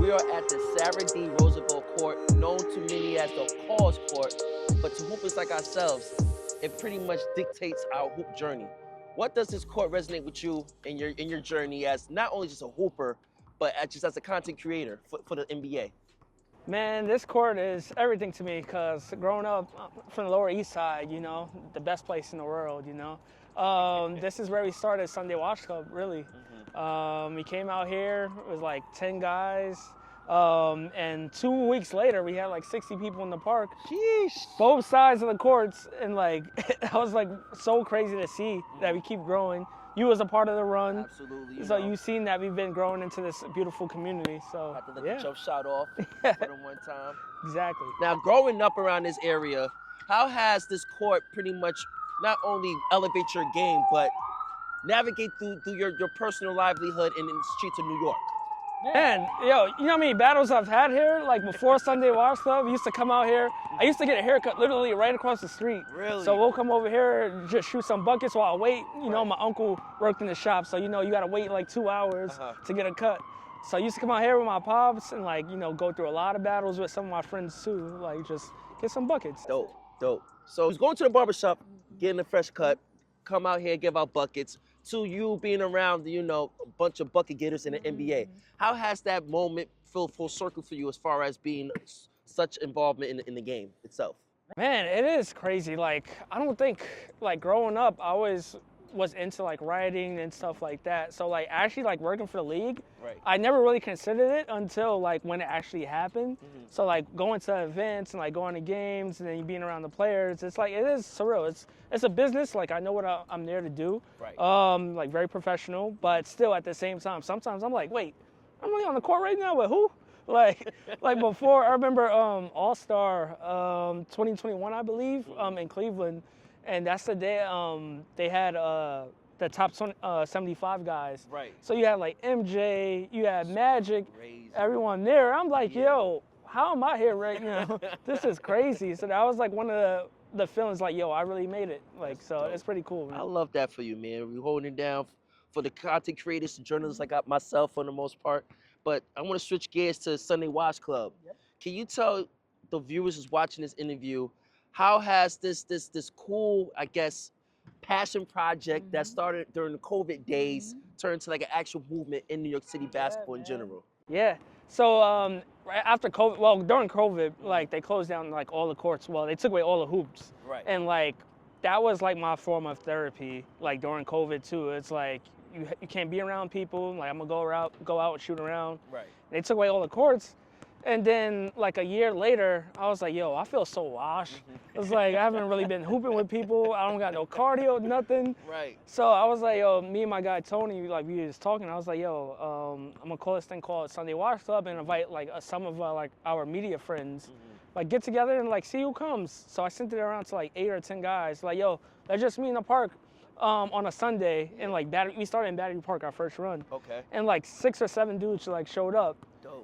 we are at the Sarah D. Roosevelt Court, known to many as the Cause Court, but to hoopers like ourselves, it pretty much dictates our hoop journey. What does this court resonate with you in your journey as not only just a hooper, but just as a content creator for the NBA? Man, this court is everything to me because growing up from the Lower East Side, the best place in the world, this is where we started SundayWashedClub, really. We came out here, it was like 10 guys, and 2 weeks later, we had like 60 people in the park. Sheesh. Both sides of the courts, and like, that was like so crazy to see that we keep growing. You was a part of the run. Absolutely. So you've seen that we've been growing into this beautiful community. So Have to let the jump shot off for them one time. Exactly. Now, growing up around this area, how has this court pretty much not only elevate your game, but navigate through your personal livelihood in the streets of New York? Man, you know how many battles I've had here? Like before Sunday Wash Club, we used to come out here. I used to get a haircut literally right across the street. Really? So we'll come over here, just shoot some buckets while I wait. My uncle worked in the shop, so you got to wait like 2 hours to get a cut. So I used to come out here with my pops and go through a lot of battles with some of my friends too, like just get some buckets. Dope. So he's going to the barbershop, getting a fresh cut, come out here, give out buckets, to you being around, a bunch of bucket getters in the NBA. How has that moment feel full circle for you as far as being such involvement in the game itself? Man, it is crazy. Like, I don't think, growing up, I always was into, writing and stuff like that. So, actually, working for the league, I never really considered it until, when it actually happened. So, going to events and, going to games and then being around the players, it's it is surreal. It's a business. I know what I'm there to do. Very professional, but still at the same time, sometimes I'm like, wait, I'm really on the court right now with who? Like before, I remember All-Star 2021, I believe, in Cleveland. And that's the day they had the top 75 guys. So you had MJ, you had Magic, everyone there. I'm like, yo, how am I here right now? This is crazy. So that was one of the feelings yo, I really made it. It's pretty cool, man. I love that for you, man. We're holding it down for the content creators and journalists like myself for the most part. But I want to switch gears to Sunday Wash Club. Can you tell the viewers who's watching this interview, how has this cool, I guess, passion project that started during the COVID days turned to an actual movement in New York City basketball in general? Yeah. So right after COVID, well, during COVID, they closed down all the courts. Well, they took away all the hoops. And that was my form of therapy. During COVID too, it's you can't be around people. I'm gonna go out and shoot around. They took away all the courts. And then, a year later, I was like, yo, I feel so washed. It's I haven't really been hooping with people. I don't got no cardio, nothing. So I was like, yo, me and my guy, Tony, we was talking. I was like, yo, I'm going to call this thing called Sunday Wash Club and invite, some of, our media friends. Get together and, see who comes. So I sent it around to, 8 or 10 guys. Yo, let's just meet in the park on a Sunday. And, we started in Battery Park, our first run. And, 6 or 7 dudes, showed up.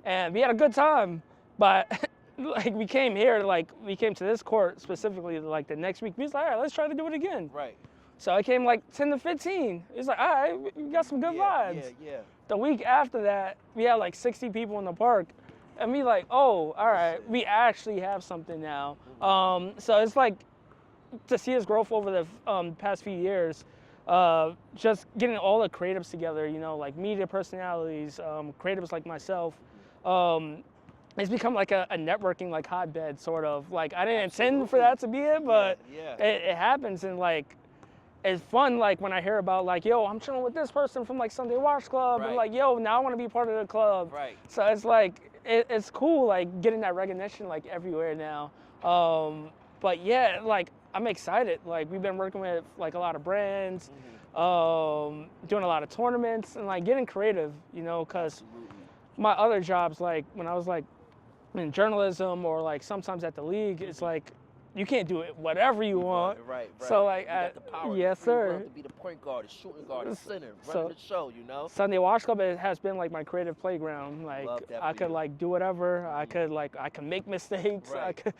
And we had a good time, but we came here, we came to this court specifically, the next week. We was like, all right, let's try to do it again. So I came 10 to 15. It's all right, we got some good vibes. The week after that, we had 60 people in the park, and we oh, all right, we actually have something now. So it's to see us growth over the past few years. Just getting all the creatives together, media personalities, creatives like myself. It's become a networking hotbed sort of. I didn't intend for that to be it, but it happens, and it's fun when I hear about yo, I'm chilling with this person from Sunday Wash Club, and yo, now I want to be part of the club. So it's it's cool getting that recognition everywhere now. But yeah, I'm excited. We've been working with a lot of brands, doing a lot of tournaments, and getting creative, because my other jobs, when I was in journalism or sometimes at the league, it's you can't do it whatever you want. So you got the power, yes, sir. To be the point guard, the shooting guard, the center, running the show, Sunday Wash Club has been my creative playground. I could do whatever. I could make mistakes. I could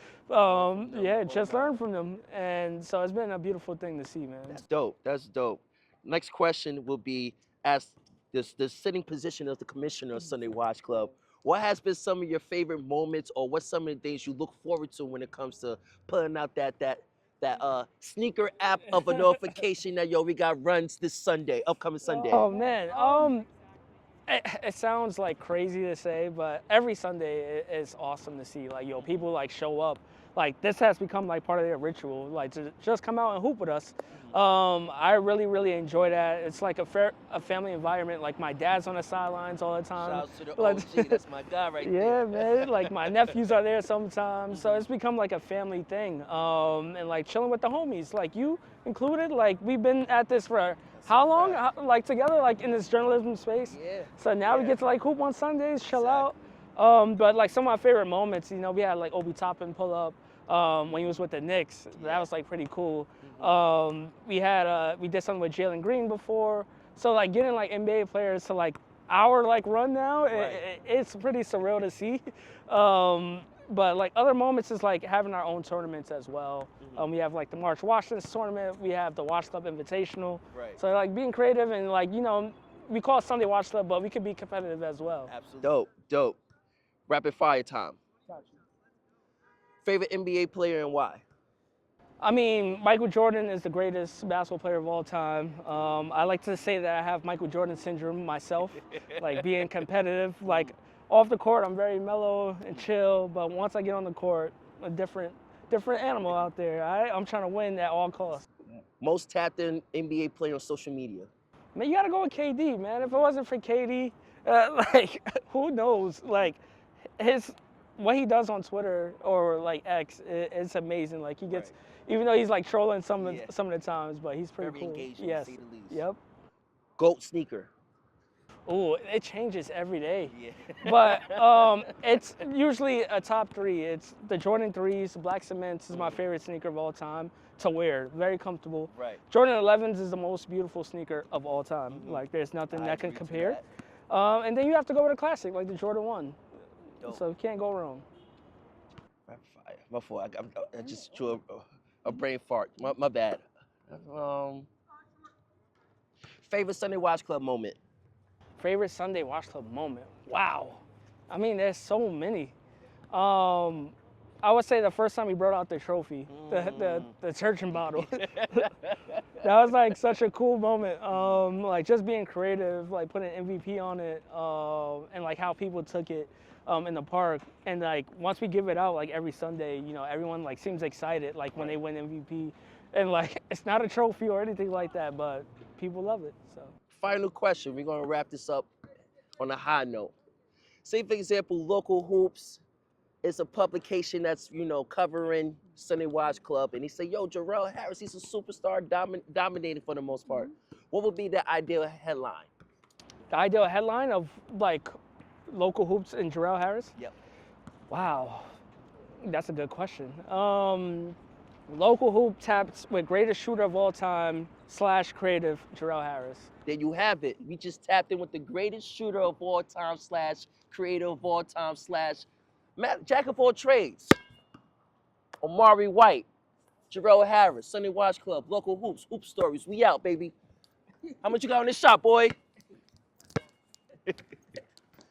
just learn from them. And so it's been a beautiful thing to see, man. That's dope. Next question will be, as the sitting position of the commissioner of Sunday Wash Club, What has been some of your favorite moments, or what's some of the things you look forward to when it comes to putting out that sneaker app of a notification that yo, we got runs this Sunday, upcoming Sunday? Oh man, it sounds like crazy to say, but every Sunday is awesome to see. Like, yo, people like show up. Like, this has become like part of their ritual. Like, to just come out and hoop with us. I really, really enjoy that. It's like a family environment. Like, my dad's on the sidelines all the time. Shout out to the Like, OG, that's my guy right there. yeah, man. Like, my nephews are there sometimes, so it's become like a family thing. And like chilling with the homies, like you included. Like, we've been at this for how long? Like, together, like in this journalism space. Yeah. So now we get to like hoop on Sundays, chill out. But like some of my favorite moments, you know, we had like Obi Toppin pull up when he was with the Knicks. That was like pretty cool. We did something with Jalen Green before. So like getting like NBA players to like our like run now, it's pretty surreal to see. But like other moments is like having our own tournaments as well. We have like the March Washington tournament. We have the Wash Club Invitational. Right. So like being creative and like, you know, we call it Sunday Wash Club, but we could be competitive as well. Absolutely. Dope. Rapid fire time. Favorite NBA player and why? I mean, Michael Jordan is the greatest basketball player of all time. I like to say that I have Michael Jordan syndrome myself, like being competitive. Like off the court, I'm very mellow and chill, but once I get on the court, a different animal out there. I'm trying to win at all costs. Most tapped in NBA player on social media? Man, you gotta go with KD, man. If it wasn't for KD, like who knows? Like what he does on Twitter or like X, it's amazing. Like he gets, even though he's like trolling some of the times, but he's pretty cool. Engaging, yes. to say the least. Yep. GOAT sneaker. Oh, it changes every day. Yeah. But it's usually a top three. It's the Jordan 3s, the Black Cements is my favorite sneaker of all time to wear. Very comfortable. Right. Jordan 11s is the most beautiful sneaker of all time. Like there's nothing that can compare. And then you have to go with a classic like the Jordan 1. Dope. So you can't go wrong. Rapid fire. My fault. I just drew a brain fart. My bad. Favorite Sunday Watch Club moment? Favorite Sunday Wash Club moment? Wow. I mean, there's so many. I would say the first time we brought out the trophy, the churching bottle. That was like such a cool moment. Like just being creative, like putting MVP on it, and like how people took it in the park. And like once we give it out, like every Sunday, you know, everyone like seems excited, like when they win MVP. And like it's not a trophy or anything like that, but people love it. So. Final question. We're gonna wrap this up on a high note. Say for example, Local Hoops is a publication that's, you know, covering Sunday Watch Club, and he say, yo, Jarrel Harris, he's a superstar, dominating for the most part. What would be the ideal headline? The ideal headline of like Local Hoops and Jarrel Harris? Yep. Wow, that's a good question. Local Hoop tapped with greatest shooter of all time / creative Jarrel Harris. There you have it. We just tapped in with the greatest shooter of all time / creator of all time / jack of all trades. Omari White, Jarrel Harris, Sunday Watch Club, Local Hoops, Hoop Stories. We out, baby. How much you got on this shot, boy?